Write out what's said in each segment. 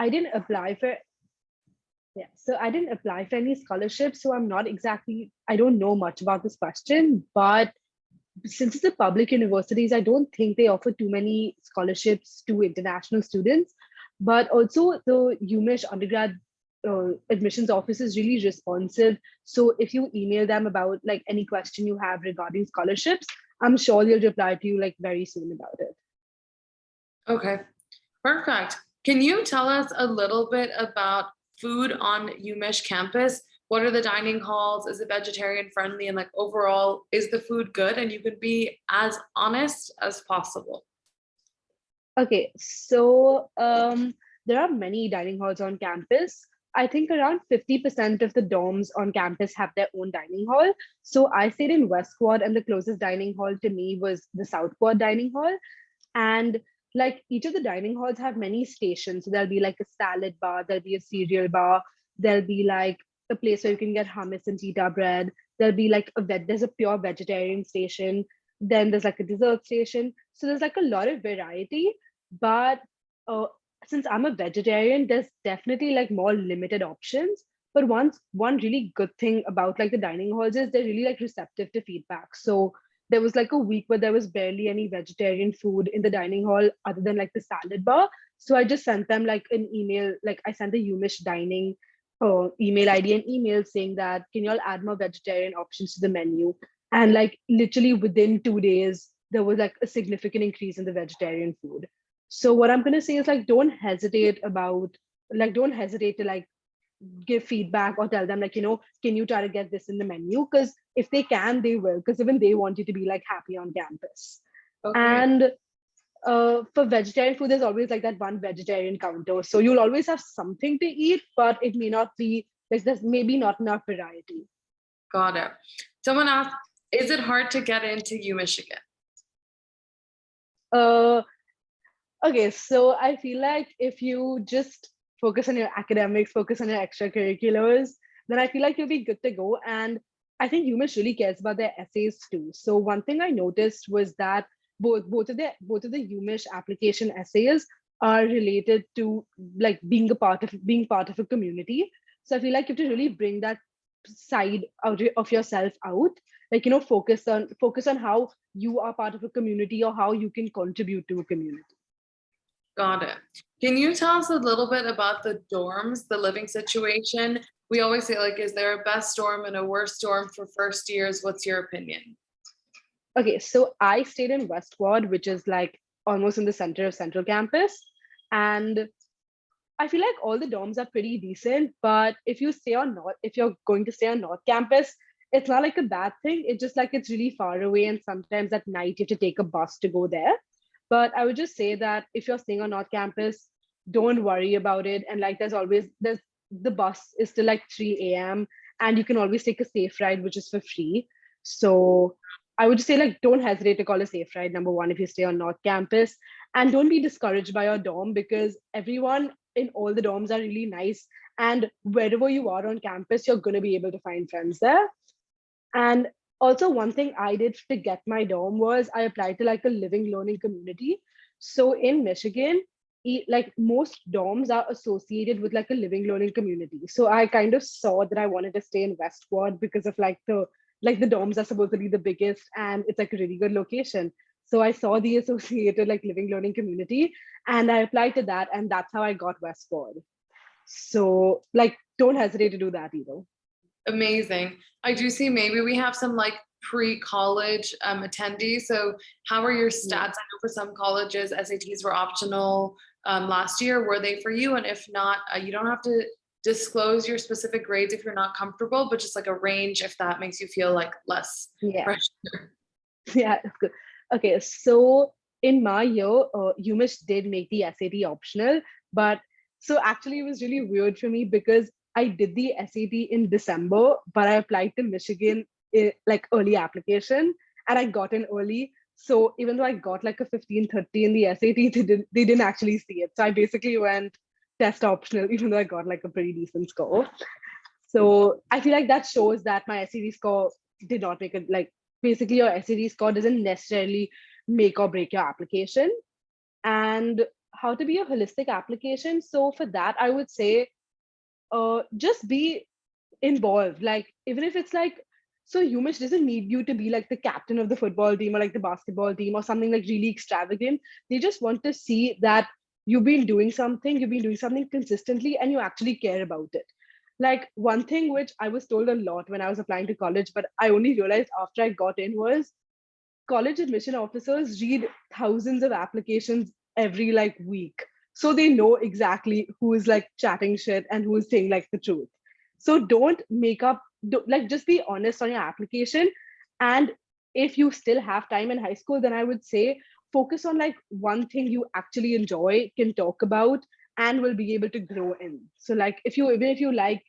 I didn't apply for Yeah, so I didn't apply for any scholarships, so I'm not exactly, I don't know much about this question, but since it's a public universities, I don't think they offer too many scholarships to international students. But also the UMich undergrad admissions office is really responsive. So if you email them about like any question you have regarding scholarships, I'm sure they'll reply to you like very soon about it. Okay, perfect. Can you tell us a little bit about food on UMich campus? What are the dining halls? Is it vegetarian friendly? And like overall, is the food good? And you could be as honest as possible. Okay, so there are many dining halls on campus. I think around 50% of the dorms on campus have their own dining hall. So I stayed in West Quad, and the closest dining hall to me was the South Quad dining hall. And like each of the dining halls have many stations. So there'll be like a salad bar, there'll be a cereal bar, there'll be like a place where you can get hummus and pita bread. There'll be like there's a pure vegetarian station. Then there's like a dessert station. So there's like a lot of variety. But uh, since I'm a vegetarian, there's definitely like more limited options. But one really good thing about like the dining halls is they're really like receptive to feedback. So there was like a week where there was barely any vegetarian food in the dining hall other than like the salad bar. So I just sent them like an email, like I sent the UMich dining email ID and email saying that can you all add more vegetarian options to the menu? And like literally within 2 days, there was like a significant increase in the vegetarian food. So what I'm gonna say is like don't hesitate to like give feedback or tell them like, can you try to get this in the menu? Because if they can, they will, because even they want you to be like happy on campus. Okay, And for vegetarian food, there's always like that one vegetarian counter. So you'll always have something to eat, but it may not be like there's maybe not enough variety. got it. Someone asked, is it hard to get into UMichigan? Uh, okay, so I feel like if you just focus on your academics, focus on your extracurriculars, then I feel like you'll be good to go. And I think UMich really cares about their essays too. So one thing I noticed was that both of the UMich application essays are related to like being part of a community. So I feel like you have to really bring that side of yourself out, like focus on how you are part of a community or how you can contribute to a community. Got it. Can you tell us a little bit about the dorms, the living situation? We always say, like, is there a best dorm and a worst dorm for first years? What's your opinion? Okay, so I stayed in West Quad, which is like almost in the center of Central Campus. And I feel like all the dorms are pretty decent, but if you're going to stay on North Campus, it's not like a bad thing. It's just like it's really far away, and sometimes at night you have to take a bus to go there. But I would just say that if you're staying on North Campus, don't worry about it. And like there's the bus is till like 3 a.m. and you can always take a safe ride, which is for free. So I would just say like don't hesitate to call a safe ride, number one, if you stay on North Campus. And don't be discouraged by your dorm, because everyone in all the dorms are really nice. And wherever you are on campus, you're going to be able to find friends there. And also, one thing I did to get my dorm was I applied to like a living learning community. So in Michigan, like most dorms are associated with like a living learning community. So I kind of saw that I wanted to stay in West Quad because of like the dorms are supposed to be the biggest and it's like a really good location. So I saw the associated like living learning community and I applied to that, and that's how I got West Quad. So like don't hesitate to do that either. Amazing. I do see maybe we have some like pre-college attendees. So how are your stats? Yeah. I know for some colleges, SATs were optional last year. Were they for you? And if not, you don't have to disclose your specific grades if you're not comfortable, but just like a range if that makes you feel like less Yeah. pressure. Yeah, that's good. Okay, so in my year, UMich did make the SAT optional, but so actually it was really weird for me because I did the SAT in December, but I applied to Michigan like early application and I got in early. So even though I got like a 1530 in the SAT, they didn't actually see it. So I basically went test optional, even though I got like a pretty decent score. So I feel like that shows that my SAT score did not make it like basically your SAT score doesn't necessarily make or break your application. And how to be a holistic application. So for that, I would say just be involved. Like even if it's like, so UMich doesn't need you to be like the captain of the football team or like the basketball team or something like really extravagant. They just want to see that you've been doing something consistently, and you actually care about it. Like one thing which I was told a lot when I was applying to college, but I only realized after I got in, was college admission officers read thousands of applications every like week, so they know exactly who is like chatting shit and who is saying like the truth. So don't make up, like just be honest on your application. And if you still have time in high school, then I would say focus on like one thing you actually enjoy, can talk about, and will be able to grow in. So like if you, even if you like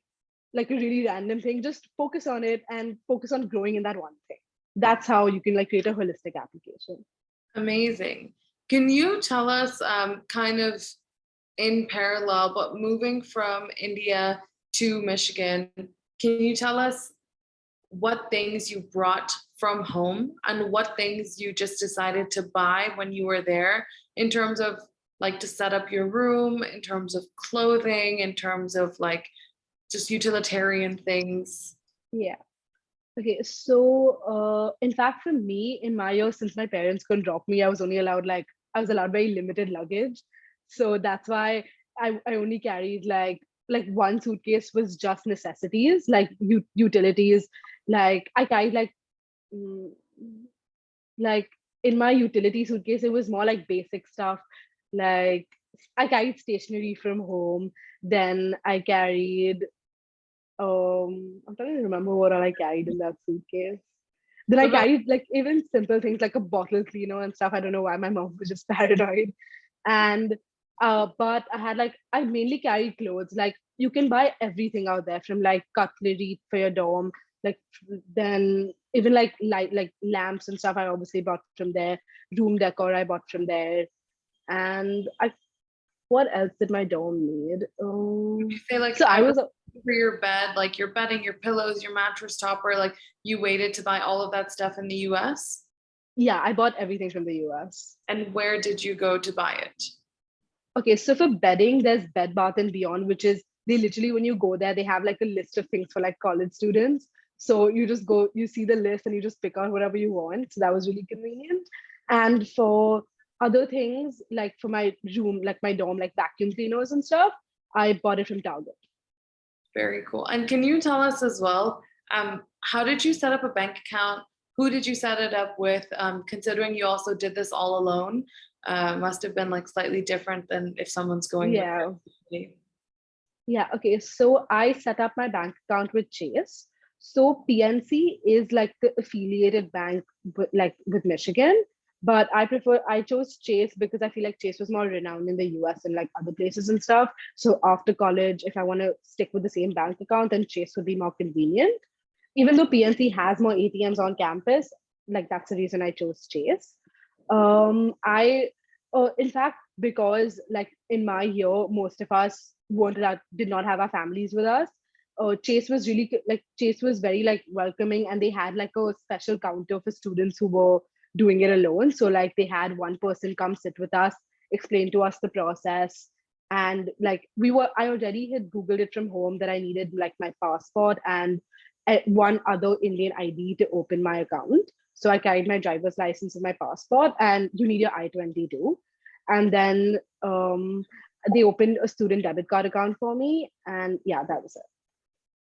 a really random thing, just focus on it and focus on growing in that one thing. That's how you can like create a holistic application. Amazing. Can you tell us kind of in parallel, but moving from India to Michigan, can you tell us what things you brought from home and what things you just decided to buy when you were there, in terms of like to set up your room, in terms of clothing, in terms of like just utilitarian things? Yeah. Okay. So in fact, for me, in my year, since my parents couldn't drop me, I was allowed very limited luggage. So that's why I only carried like one suitcase was just necessities, like utilities. Like I carried mm, like in my utility suitcase, it was more like basic stuff. Like I carried stationery from home. Then I carried I'm trying to remember what all I carried in that suitcase. Then I So that, carried like even simple things like a bottle cleaner and stuff. I don't know why my mom was just paranoid. And but I mainly carried clothes. Like you can buy everything out there, from like cutlery for your dorm, like then even like light like lamps and stuff I obviously bought from there. Room decor I bought from there. And I what else did my dorm need? you say like So I everything was for your bed, like your bedding, your pillows, your mattress topper, like you waited to buy all of that stuff in the US? yeah, I bought everything from the US. And where did you go to buy it? Okay, so for bedding, there's Bed Bath and Beyond, which is they literally, when you go there, they have like a list of things for like college students. So you just go, you see the list and you just pick out whatever you want. So that was really convenient. And for other things, like for my room, like my dorm, like vacuum cleaners and stuff, I bought it from Target. Very cool. And can you tell us as well, how did you set up a bank account? Who did you set it up with? Considering you also did this all alone, must have been like slightly different than if someone's going with Yeah. you. Yeah, okay. So I set up my bank account with Chase. So PNC is like the affiliated bank like with Michigan, but I chose Chase because I feel like Chase was more renowned in the US and like other places and stuff. So after college, if I want to stick with the same bank account, then Chase would be more convenient. Even though PNC has more ATMs on campus, like that's the reason I chose Chase. I In fact, because like in my year, most of us did not have our families with us. Chase was very like welcoming, and they had like a special counter for students who were doing it alone. So like they had one person come sit with us, explain to us the process. And like I already had Googled it from home that I needed like my passport and one other Indian ID to open my account. So I carried my driver's license and my passport, and you need your I-22. And then they opened a student debit card account for me. And yeah, that was it.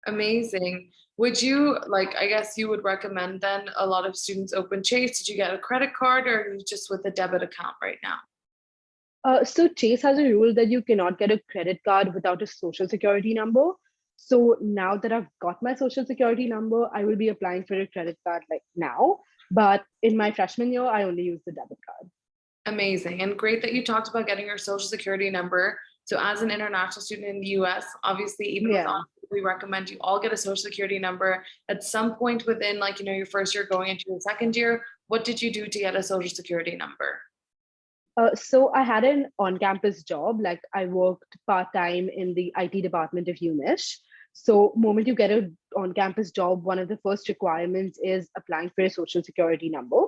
Amazing. Would you like, I guess you would recommend then a lot of students open Chase? Did you get a credit card, or are you just with a debit account right now? So Chase has a rule that you cannot get a credit card without a social security number. So now that I've got my social security number, I will be applying for a credit card like now. But in my freshman year, I only used the debit card. Amazing. And great that you talked about getting your social security number. So as an international student in the US, obviously, even with Yeah. we recommend you all get a social security number at some point within like, your first year going into your second year. What did you do to get a social security number? So I had an on-campus job. Like I worked part-time in the IT department of UMich. So moment you get a on-campus job, one of the first requirements is applying for a social security number.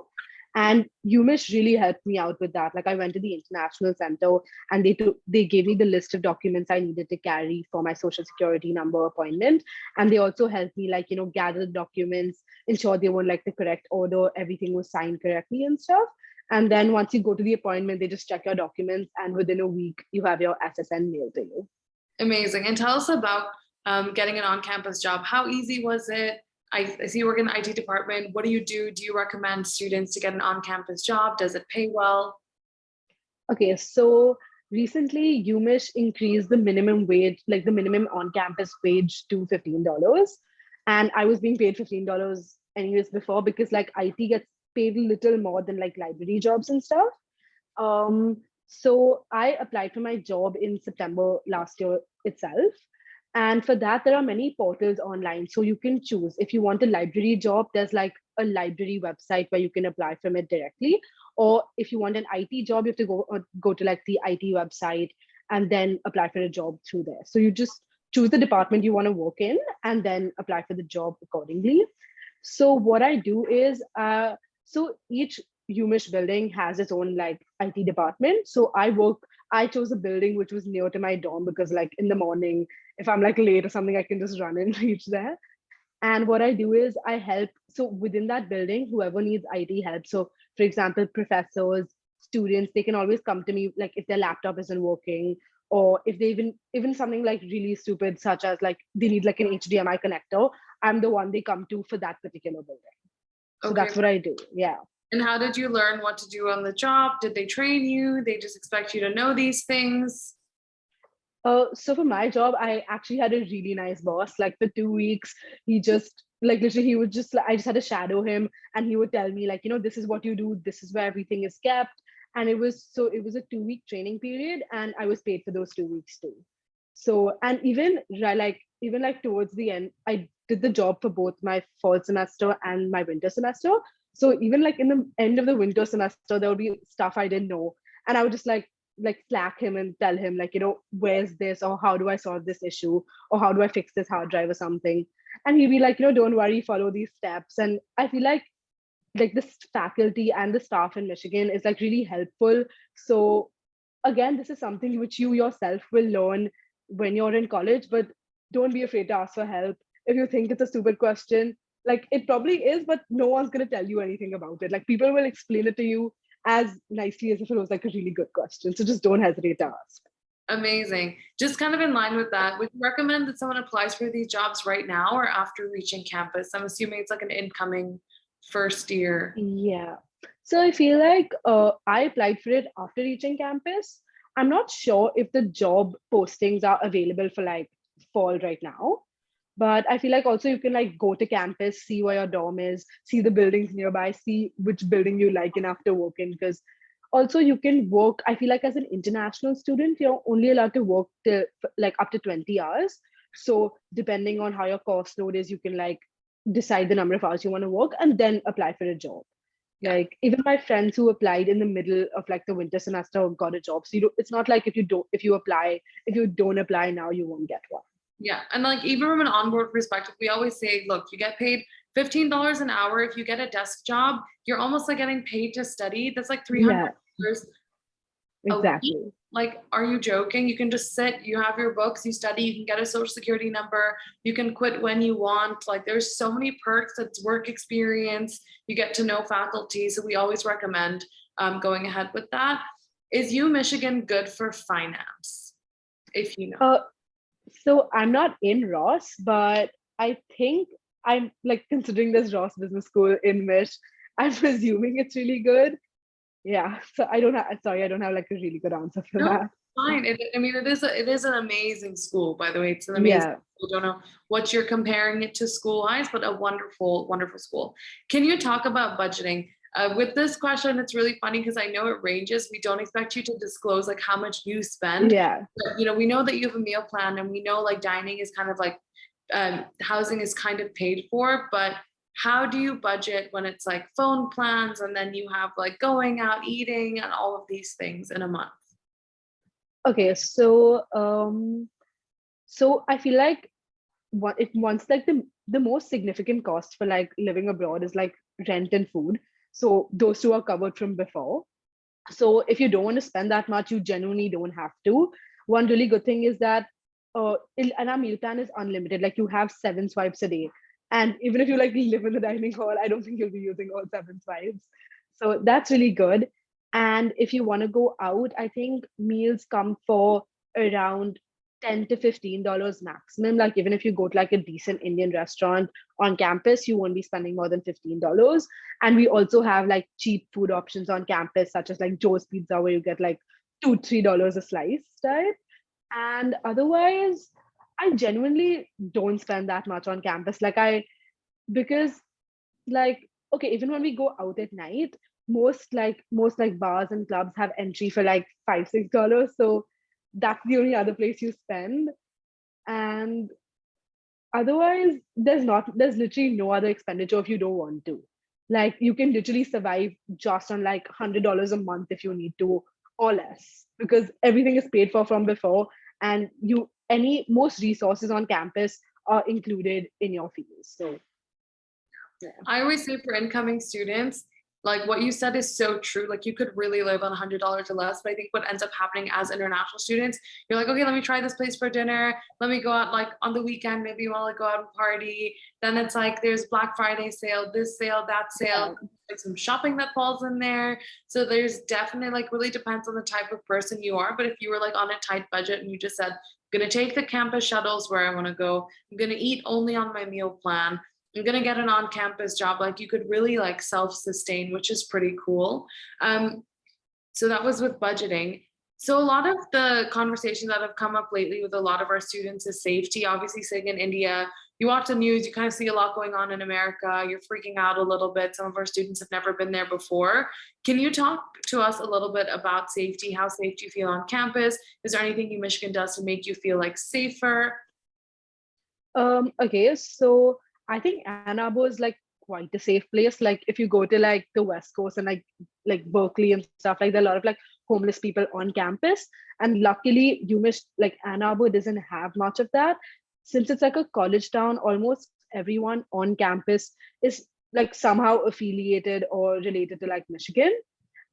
And UMich really helped me out with that. Like I went to the international center and they gave me the list of documents I needed to carry for my social security number appointment. And they also helped me like, gather the documents, ensure they were in like the correct order, everything was signed correctly and stuff. And then once you go to the appointment, they just check your documents, and within a week, you have your SSN mailed to you. Amazing. And tell us about getting an on-campus job. How easy was it? I see you work in the IT department. What do you do? Do you recommend students to get an on-campus job? Does it pay well? Okay, so recently UMich increased the minimum wage, like the minimum on-campus wage to $15. And I was being paid $15 anyways before, because like IT gets paid a little more than like library jobs and stuff. So I applied for my job in September last year itself. And for that, there are many portals online. So you can choose if you want a library job, there's like a library website where you can apply from it directly. Or if you want an IT job, you have to go to like the IT website and then apply for a job through there. So you just choose the department you want to work in and then apply for the job accordingly. So what I do is, so each UMich building has its own like IT department. So I chose a building which was near to my dorm, because like in the morning, if I'm like late or something, I can just run and reach there. And what I do is I help. So within that building, whoever needs IT help. So for example, professors, students, they can always come to me like if their laptop isn't working, or if they even something like really stupid, such as like they need like an HDMI connector. I'm the one they come to for that particular building. So Okay. that's what I do. Yeah. And how did you learn what to do on the job? Did they train you? They just expect you to know these things? So for my job, I actually had a really nice boss. Like for 2 weeks, he just like literally he would just I just had to shadow him, and he would tell me like, this is what you do, this is where everything is kept. And it was a 2 week training period, and I was paid for those 2 weeks too. So and even like towards the end, I did the job for both my fall semester and my winter semester. So even like in the end of the winter semester, there would be stuff I didn't know, and I would just like slack him and tell him like, where's this, or how do I solve this issue, or how do I fix this hard drive or something. And he'd be like, don't worry, follow these steps. And I feel like this faculty and the staff in Michigan is like really helpful. So again, this is something which you yourself will learn when you're in college, but don't be afraid to ask for help. If you think it's a stupid question, like it probably is, but no one's going to tell you anything about it. Like people will explain it to you as nicely as if it was like a really good question. So just don't hesitate to ask. Amazing. Just kind of in line with that, would you recommend that someone applies for these jobs right now or after reaching campus? I'm assuming it's like an incoming first year. Yeah. So I feel like I applied for it after reaching campus. I'm not sure if the job postings are available for like fall right now, but I feel like also you can like go to campus, see where your dorm is, see the buildings nearby, see which building you like enough to work in. Because also you can work, I feel like as an international student, you're only allowed to work till like up to 20 hours. So depending on how your course load is, you can like decide the number of hours you want to work and then apply for a job. Yeah. Like even my friends who applied in the middle of like the winter semester got a job. So it's not like if you don't apply now, you won't get one. Yeah. And like even from an onboard perspective, we always say, look, you get paid $15 an hour. If you get a desk job, you're almost like getting paid to study. That's like $300 Yeah, a week. exactly. Like, are you joking? You can just sit, you have your books, you study, you can get a social security number, you can quit when you want. Like, there's so many perks. It's work experience. You get to know faculty. So we always recommend going ahead with that. Is Michigan good for finance? If you know. So I'm not in Ross, but I think I'm like considering this Ross Business School in Mich. I'm presuming it's really good. Yeah. So I don't have like a really good answer for No, that. fine. I mean, it is an amazing school, by the way. It's an amazing Yeah. school. I don't know what you're comparing it to school wise, but a wonderful, wonderful school. Can you talk about budgeting? With this question, it's really funny because I know it ranges. We don't expect you to disclose like how much you spend. Yeah. But, we know that you have a meal plan, and we know like dining is kind of like housing is kind of paid for, but how do you budget when it's like phone plans and then you have like going out eating and all of these things in a month? Okay. So I feel like once like the most significant cost for like living abroad is like rent and food. So those two are covered from before. So if you don't want to spend that much, you genuinely don't have to. One really good thing is that and our meal plan is unlimited. Like you have 7 swipes a day. And even if you like live in the dining hall, I don't think you'll be using all 7 swipes. So that's really good. And if you want to go out, I think meals come for around $10 to $15 maximum. Like even if you go to like a decent Indian restaurant on campus, you won't be spending more than $15. And we also have like cheap food options on campus, such as like Joe's Pizza, where you get like $2-3 a slice, right? And otherwise, I genuinely don't spend that much on campus. Because like, okay, even when we go out at night, most bars and clubs have entry for like $5-6. So that's the only other place you spend. And otherwise, there's literally no other expenditure if you don't want to. Like you can literally survive just on like $100 a month if you need to, or less, because everything is paid for from before, and most resources on campus are included in your fees. So yeah. I always say for incoming students, like what you said is so true. Like you could really live on $100 or less. But I think what ends up happening as international students, you're like, okay, let me try this place for dinner. Let me go out like on the weekend. Maybe you want to go out and party. Then it's like there's Black Friday sale, this sale, that sale, Yeah. like some shopping that falls in there. So there's definitely like really depends on the type of person you are. But if you were like on a tight budget and you just said, I'm gonna take the campus shuttles where I want to go, I'm gonna eat only on my meal plan, I'm gonna get an on-campus job, like you could really like self-sustain, which is pretty cool. So that was with budgeting. So a lot of the conversations that have come up lately with a lot of our students is safety. Obviously, sitting in India, you watch the news, you kind of see a lot going on in America. You're freaking out a little bit. Some of our students have never been there before. Can you talk to us a little bit about safety? How safe do you feel on campus? Is there anything Michigan does to make you feel like safer? Okay, so I think Ann Arbor is like quite a safe place. Like if you go to like the West Coast and like Berkeley and stuff, like there are a lot of like homeless people on campus. And luckily, UMich, like Ann Arbor doesn't have much of that. Since it's like a college town, almost everyone on campus is like somehow affiliated or related to like Michigan.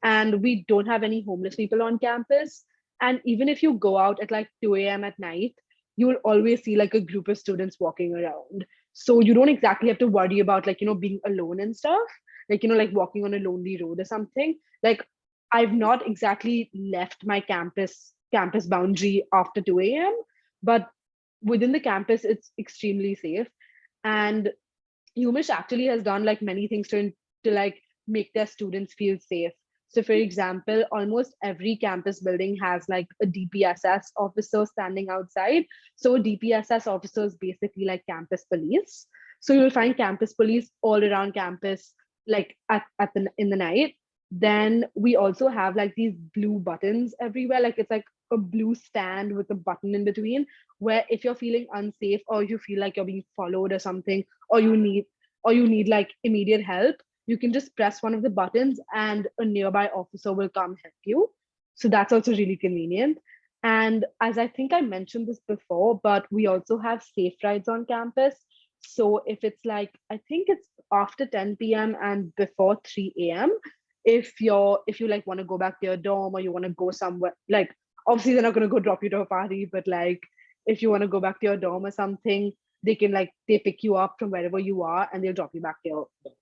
And we don't have any homeless people on campus. And even if you go out at like 2 a.m. at night, you will always see like a group of students walking around. So you don't exactly have to worry about like, being alone and stuff, like, like walking on a lonely road or something. Like I've not exactly left my campus boundary after 2 a.m., but within the campus, it's extremely safe. And UMich actually has done like many things to like make their students feel safe. So for example, almost every campus building has like a DPSS officer standing outside. So DPSS officers basically like campus police. So you'll find campus police all around campus, like in the night. Then we also have like these blue buttons everywhere. Like it's like a blue stand with a button in between, where if you're feeling unsafe or you feel like you're being followed or something, or you need like immediate help, you can just press one of the buttons and a nearby officer will come help you. So that's also really convenient. And as I think I mentioned this before, but we also have safe rides on campus. So if it's like, I think it's after 10 p.m. and before 3 a.m., if you like want to go back to your dorm or you want to go somewhere, like obviously they're not going to go drop you to a party, but like if you want to go back to your dorm or something, they pick you up from wherever you are and they'll drop you back to your dorm.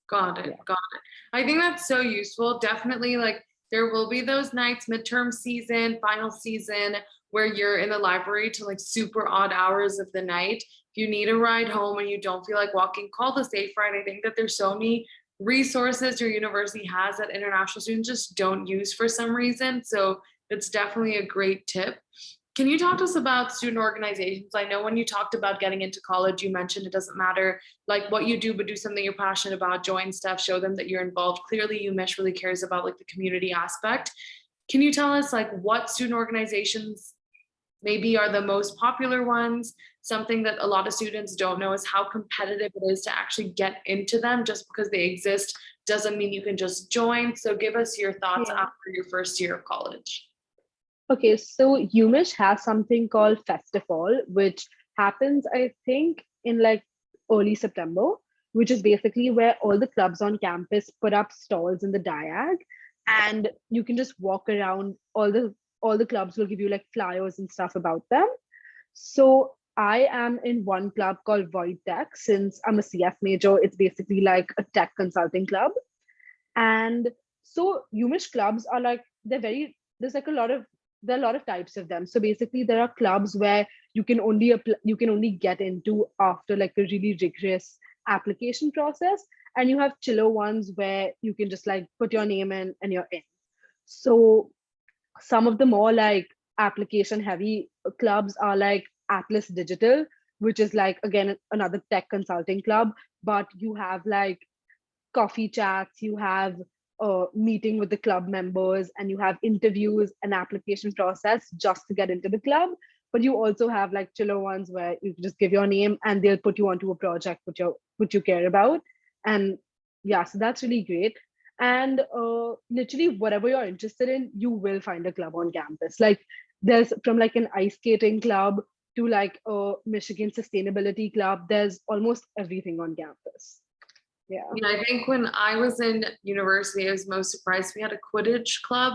Got it. Yeah. Got it. I think that's so useful. Definitely, like there will be those nights, midterm season, final season, where you're in the library to like super odd hours of the night. If you need a ride home and you don't feel like walking, call the Safe Ride. I think that there's so many resources your university has that international students just don't use for some reason. So it's definitely a great tip. Can you talk to us about student organizations? I know when you talked about getting into college, you mentioned it doesn't matter like what you do, but do something you're passionate about, join stuff, show them that you're involved. Clearly, UMich really cares about like the community aspect. Can you tell us like what student organizations maybe are the most popular ones? Something that a lot of students don't know is how competitive it is to actually get into them. Just because they exist doesn't mean you can just join. So give us your thoughts Yeah. after your first year of college. Okay, so UMich has something called Festival, which happens, I think, in like early September. which is basically where all the clubs on campus put up stalls in the diag, and you can just walk around. All the clubs will give you like flyers and stuff about them. So I am in one club called Void Tech. Since I'm a CF major, it's basically like a tech consulting club. And so UMich clubs are like, they're very, there's like a lot of, there are a lot of types of them. So basically there are clubs where you can only get into after like a really rigorous application process. And you have chiller ones where you can just like put your name in and you're in. So some of the more like application heavy clubs are like Atlas Digital, which is like again another tech consulting club, but you have like coffee chats, you have a meeting with the club members, and you have interviews and application process just to get into the club. But you also have like chiller ones where you just give your name and they'll put you onto a project which you care about. And yeah, so that's really great. And literally whatever you're interested in, you will find a club on campus. Like there's from like an ice skating club to like a Michigan sustainability club. There's almost everything on campus. Yeah. Yeah, I think when I was in university, I was most surprised. We had a Quidditch club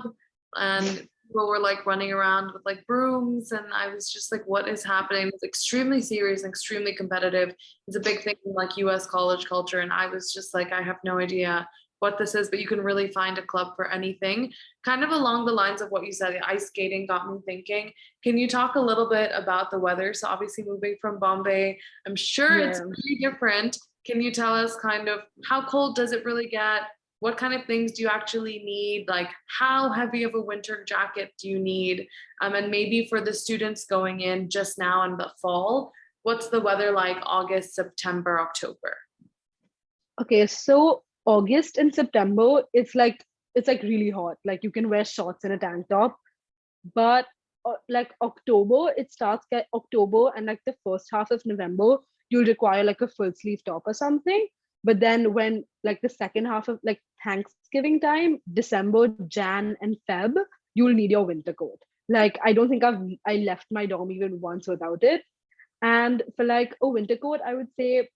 and people were like running around with like brooms. And I was just like, what is happening? It's extremely serious and extremely competitive. It's a big thing in like US college culture. And I was just like, I have no idea what this is, but you can really find a club for anything. Kind of along the lines of what you said, ice skating got me thinking. Can you talk a little bit about the weather? So obviously moving from Bombay, I'm sure it's Yeah. really different. Can you tell us kind of how cold does it really get? What kind of things do you actually need? Like how heavy of a winter jacket do you need? And maybe for the students going in just now in the fall, what's the weather like August, September, October? Okay, so August and September, it's like really hot. Like you can wear shorts and a tank top. But like October, it starts get October and like the first half of November, you'll require like a full sleeve top or something. But then when like the second half of like Thanksgiving time, December, Jan, and Feb, you'll need your winter coat. Like I don't think I left my dorm even once without it. And for like a winter coat, I would say,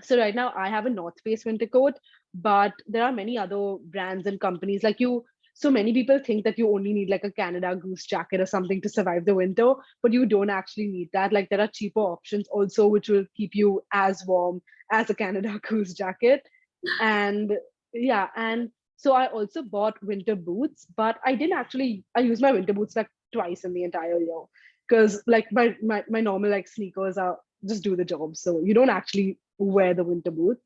so right now I have a North Face winter coat, but there are many other brands and companies like you. So many people think that you only need like a Canada Goose jacket or something to survive the winter, but you don't actually need that. Like there are cheaper options also, which will keep you as warm as a Canada Goose jacket. And yeah, and so I also bought winter boots, but I use my winter boots like twice in the entire year because like my normal like sneakers are just do the job. So you don't actually wear the winter boots.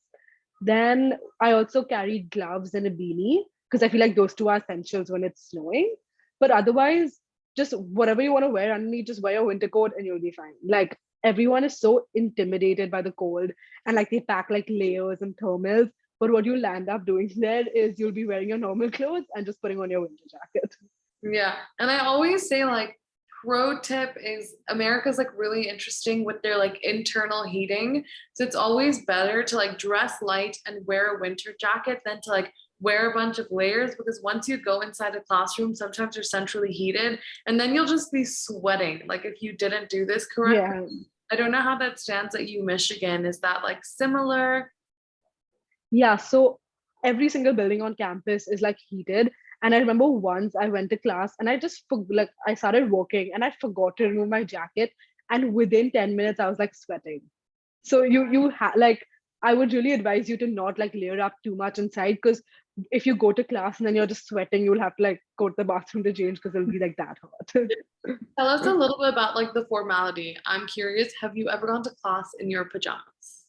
Then I also carried gloves and a beanie because I feel like those two are essentials when it's snowing. But otherwise, just whatever you want to wear underneath, just wear your winter coat and you'll be fine. Like everyone is so intimidated by the cold and like they pack like layers and thermals. But what you'll end up doing there is you'll be wearing your normal clothes and just putting on your winter jacket. Yeah. And I always say like pro tip is America's like really interesting with their like internal heating. So it's always better to like dress light and wear a winter jacket than to like wear a bunch of layers because once you go inside a classroom, sometimes you're centrally heated and then you'll just be sweating. Like if you didn't do this correctly. Yeah. I don't know how that stands at U Michigan. Is that like similar? Yeah, so every single building on campus is like heated. And I remember once I went to class and like I started working and I forgot to remove my jacket. And within 10 minutes, I was like sweating. So like I would really advise you to not like layer up too much inside because if you go to class and then you're just sweating, you'll have to like go to the bathroom to change because it'll be like that hot. Tell us a little bit about like the formality. I'm curious, have you ever gone to class in your pajamas?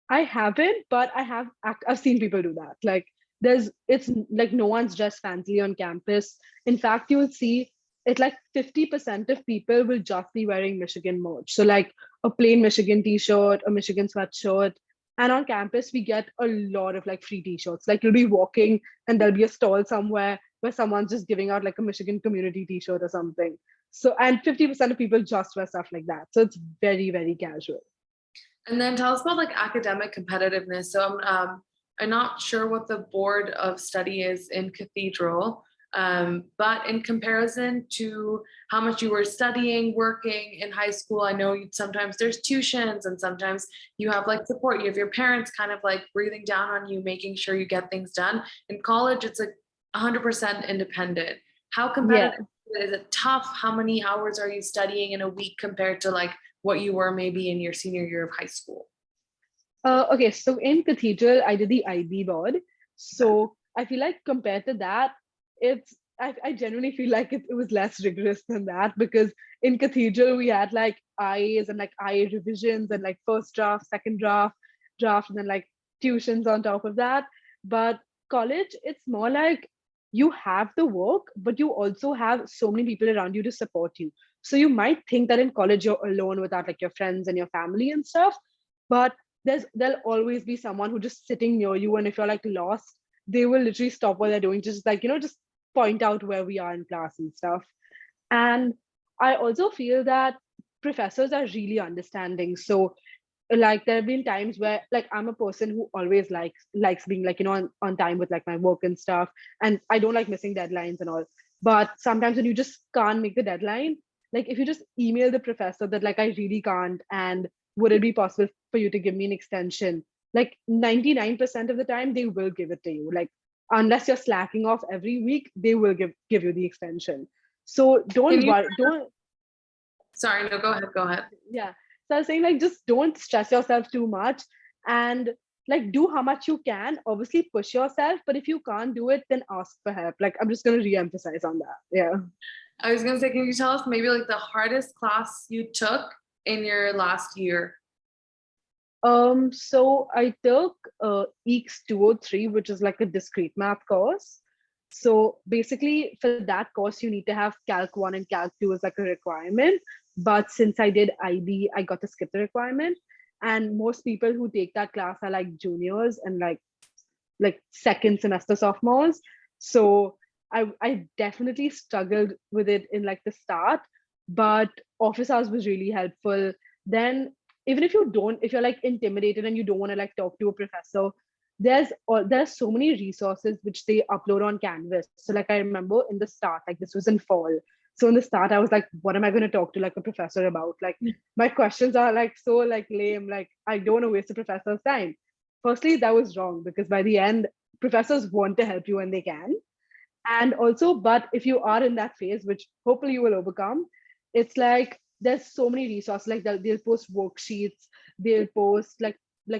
I haven't, but I've seen people do that. Like it's like no one's dressed fancy on campus. In fact, you'll see it like 50% of people will just be wearing Michigan merch. So like a plain Michigan t-shirt, a Michigan sweatshirt. And on campus, we get a lot of like free t-shirts. Like you'll be walking and there'll be a stall somewhere where someone's just giving out like a Michigan community t-shirt or something. So and 50% of people just wear stuff like that. So it's very, very casual. And then tell us about like academic competitiveness. So I'm not sure what the board of study is in Cathedral. But in comparison to how much you were studying, working in high school, I know sometimes there's tuitions and sometimes you have like support. You have your parents kind of like breathing down on you, making sure you get things done. In college, it's like 100% independent. How Yeah. competitive is it? Tough? How many hours are you studying in a week compared to like what you were maybe in your senior year of high school? Okay, so in Cathedral, I did the IB board. So I feel like compared to that, I genuinely feel like it was less rigorous than that, because in Cathedral we had like IAs and like IA revisions and like first draft, second draft, and then like tuitions on top of that. But college, it's more like you have the work, but you also have so many people around you to support you. So you might think that in college you're alone without like your friends and your family and stuff, but there'll always be someone who just sitting near you, and if you're like lost, they will literally stop what they're doing, just like just point out where we are in class and stuff. And I also feel that professors are really understanding. So like there have been times where like I'm a person who always likes being like on time with like my work and stuff, and I don't like missing deadlines and all. But sometimes when you just can't make the deadline, like if you just email the professor that like I really can't, and would it be possible for you to give me an extension, like 99% of the time they will give it to you. Like unless you're slacking off every week, they will give you the extension. So Can don't you, worry, don't. sorry, no, go ahead, go ahead. Yeah, so I was saying like just don't stress yourself too much, and like do how much you can. Obviously push yourself, but if you can't do it, then ask for help. Like I'm just going to re-emphasize on that. Yeah. I was gonna say, can you tell us maybe like the hardest class you took in your last year? So I took EECS 203, which is like a discrete math course. So basically, for that course, you need to have Calc 1 and Calc 2 as like a requirement. But since I did IB, I got to skip the requirement. And most people who take that class are like juniors and like second semester sophomores. So I definitely struggled with it in like the start, but office hours was really helpful. Then even if you're like intimidated and you don't want to like talk to a professor, there's so many resources which they upload on Canvas. So like I remember in the start, like this was in fall. So in the start, I was like, what am I going to talk to like a professor about? Like my questions are like so like lame. Like I don't want to waste a professor's time. Firstly, that was wrong, because by the end, professors want to help you when they can. And also, but if you are in that phase, which hopefully you will overcome, it's like there's so many resources. Like they'll post worksheets, they'll post like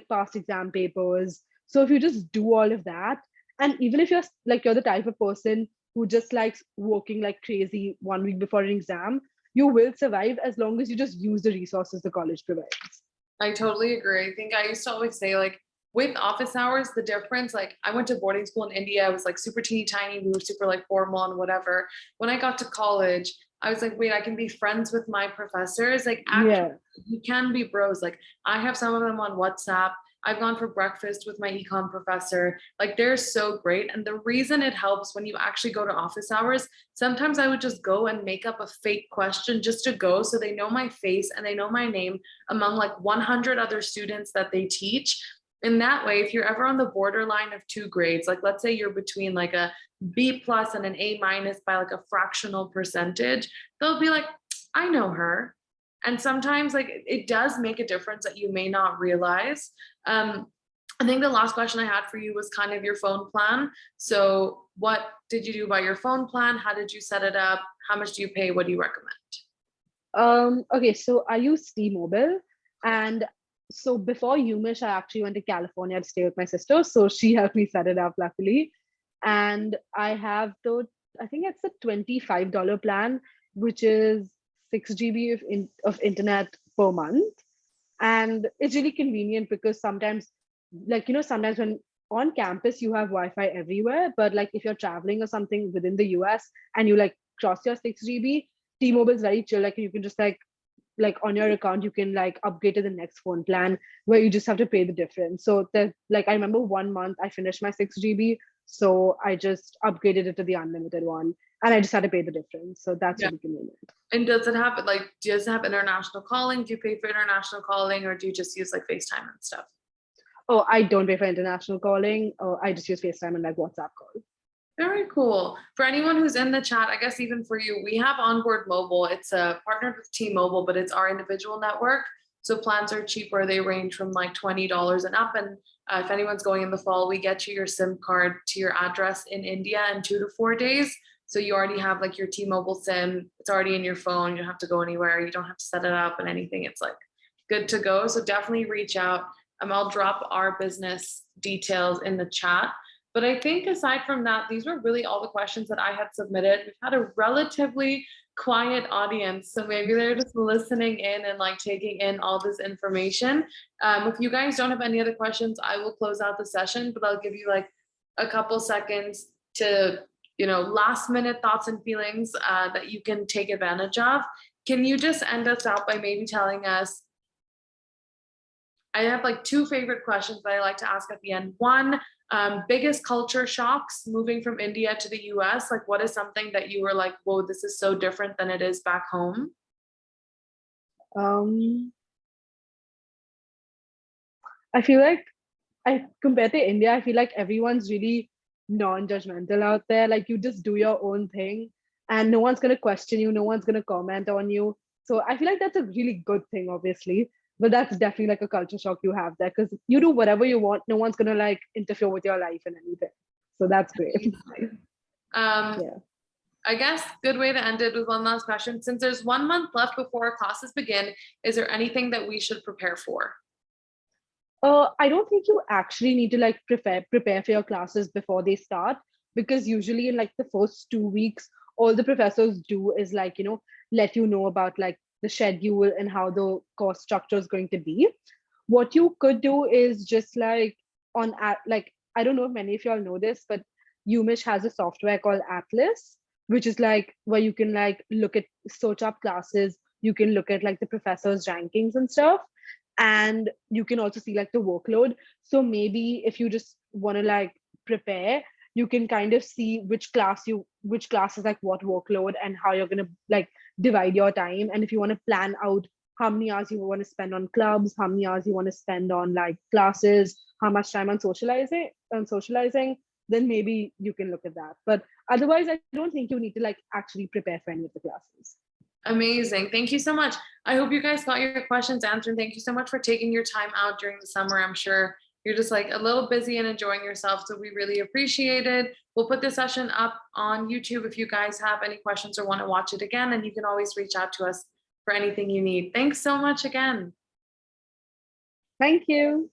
past exam papers. So if you just do all of that, and even if you're the type of person who just likes working like crazy 1 week before an exam, you will survive as long as you just use the resources the college provides. I totally agree. I think I used to always say like with office hours, the difference, like I went to boarding school in India, I was like super teeny tiny, we were super like formal and whatever. When I got to college, I was like, wait, I can be friends with my professors. Like actually, Yeah. you can be bros. Like I have some of them on WhatsApp. I've gone for breakfast with my econ professor. Like they're so great. And the reason it helps when you actually go to office hours, sometimes I would just go and make up a fake question just to go so they know my face and they know my name among like 100 other students that they teach. In that way, if you're ever on the borderline of two grades, like let's say you're between like a B plus and an A minus by like a fractional percentage, they'll be like, I know her. And sometimes like it does make a difference that you may not realize. I think the last question I had for you was kind of your phone plan. So what did you do about your phone plan? How did you set it up? How much do you pay? What do you recommend? Okay, so I use T-Mobile, and so before UMich, I actually went to California to stay with my sister. So she helped me set it up, luckily. And I have I think it's a $25 plan, which is 6 GB of internet per month. And it's really convenient because sometimes, like, sometimes when on campus you have Wi-Fi everywhere, but like if you're traveling or something within the US and you like cross your 6 GB, T-Mobile is very chill. Like you can just like on your account you can like upgrade to the next phone plan where you just have to pay the difference. So that, like, I remember 1 month I finished my 6 GB, so I just upgraded it to the unlimited one, and I just had to pay the difference. So that's Yeah. really convenient. And does it have like, does it have international calling? Do you pay for international calling or do you just use like FaceTime and stuff? Oh, I don't pay for international calling. Oh, I just use FaceTime and like WhatsApp call. Very cool. For anyone who's in the chat, I guess even for you, we have Onboard Mobile. It's partnered with T-Mobile, but it's our individual network. So plans are cheaper. They range from like $20 and up. And if anyone's going in the fall, we get you your SIM card to your address in India in 2 to 4 days. So you already have like your T-Mobile SIM. It's already in your phone. You don't have to go anywhere. You don't have to set it up and anything. It's like good to go. So definitely reach out. I'll drop our business details in the chat. But I think aside from that, these were really all the questions that I had submitted. We've had a relatively quiet audience, so maybe they're just listening in and like taking in all this information. If you guys don't have any other questions, I will close out the session, but I'll give you like a couple seconds to, last minute thoughts and feelings that you can take advantage of. Can you just end us out by maybe telling us, I have like 2 favorite questions that I like to ask at the end. One, biggest culture shocks moving from India to the US? Like, what is something that you were like, whoa, this is so different than it is back home? I feel like compared to India, I feel like everyone's really non-judgmental out there. Like you just do your own thing and no one's going to question you, no one's going to comment on you. So I feel like that's a really good thing, obviously. But that's definitely like a culture shock you have there because you do whatever you want. No one's going to like interfere with your life and anything. So that's great. Yeah. I guess good way to end it with one last question. Since there's 1 month left before our classes begin, is there anything that we should prepare for? I don't think you actually need to like prepare for your classes before they start because usually in like the first 2 weeks, all the professors do is like, let you know about like the schedule and how the course structure is going to be. What you could do is just like like, I don't know if many of y'all know this, but UMich has a software called Atlas, which is like where you can like search up classes, you can look at like the professors' rankings and stuff. And you can also see like the workload. So maybe if you just want to like prepare, you can kind of see which class is like what workload and how you're going to like divide your time. And if you want to plan out how many hours you want to spend on clubs, how many hours you want to spend on like classes, how much time on socializing, then maybe you can look at that. But otherwise, I don't think you need to like actually prepare for any of the classes. Amazing. Thank you so much. I hope you guys got your questions answered. Thank you so much for taking your time out during the summer. I'm sure you're just like a little busy and enjoying yourself. So we really appreciate it. We'll put this session up on YouTube if you guys have any questions or want to watch it again. And you can always reach out to us for anything you need. Thanks so much again. Thank you.